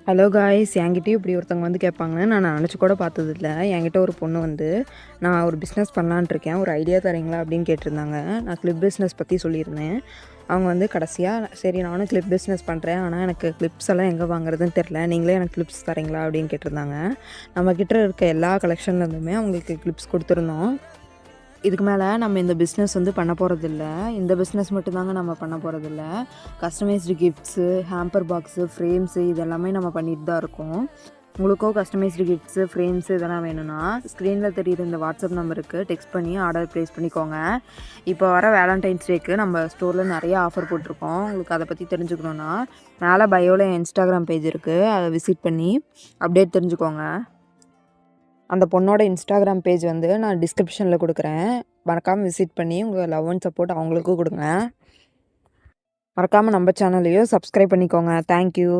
Hello guys, என்கிட்டயும் இப்படி ஒருத்தவங்க வந்து கேட்பாங்கன்னு நான் நினச்சி கூட பார்த்ததில்ல. என்கிட்ட ஒரு பொண்ணு வந்து, நான் ஒரு பிஸ்னஸ் பண்ணலான்ட்டு இருக்கேன், ஒரு ஐடியா தரீங்களா அப்படின்னு கேட்டிருந்தாங்க. நான் கிளிப் பிஸ்னஸ் பற்றி சொல்லியிருந்தேன். அவங்க வந்து கடைசியாக, சரி நானும் கிளிப் பிஸ்னஸ் பண்ணுறேன், ஆனால் எனக்கு கிளிப்ஸ் எல்லாம் எங்கே வாங்குறதுன்னு தெரில, நீங்களே எனக்கு கிளிப்ஸ் தரீங்களா அப்படின்னு கேட்டிருந்தாங்க. நம்மக்கிட்ட இருக்க எல்லா கலெக்ஷன்லேருந்துமே அவங்களுக்கு கிளிப்ஸ் கொடுத்துருந்தோம். இதுக்கு மேலே நம்ம இந்த பிஸ்னஸ் வந்து பண்ண போகிறதில்ல. இந்த பிஸ்னஸ் மட்டும்தாங்க நம்ம பண்ண போகிறதில்ல. Customised gifts, hamper box, frames இதெல்லாமே நம்ம பண்ணிட்டு தான் இருக்கோம். உங்களுக்கோ கஸ்டமைஸ்டு கிஃப்ட்ஸு, ஃப்ரேம்ஸு இதெல்லாம் வேணும்னா ஸ்க்ரீனில் தெரியுற இந்த வாட்ஸ்அப் நம்பருக்கு டெக்ஸ்ட் பண்ணி ஆர்டர் ப்ளேஸ் பண்ணிக்கோங்க. இப்போ வர வேலண்டைன்ஸ் டேக்கு நம்ம ஸ்டோரில் நிறைய ஆஃபர் போட்டிருக்கோம். உங்களுக்கு அதை பற்றி தெரிஞ்சுக்கணுன்னா மேலே பயோவில் என் இன்ஸ்டாகிராம் பேஜ் இருக்குது, அதை விசிட் பண்ணி அப்டேட் தெரிஞ்சுக்கோங்க. அந்த பொண்ணோட இன்ஸ்டாகிராம் பேஜ் வந்து நான் டிஸ்கிரிப்ஷனில் கொடுக்குறேன். மறக்காமல் விசிட் பண்ணி உங்கள் லவ் அண்ட் சப்போர்ட் அவங்களுக்கும் கொடுங்க. மறக்காமல் நம்ம சேனலையும் சப்ஸ்கிரைப் பண்ணிக்கோங்க. தேங்க்யூ.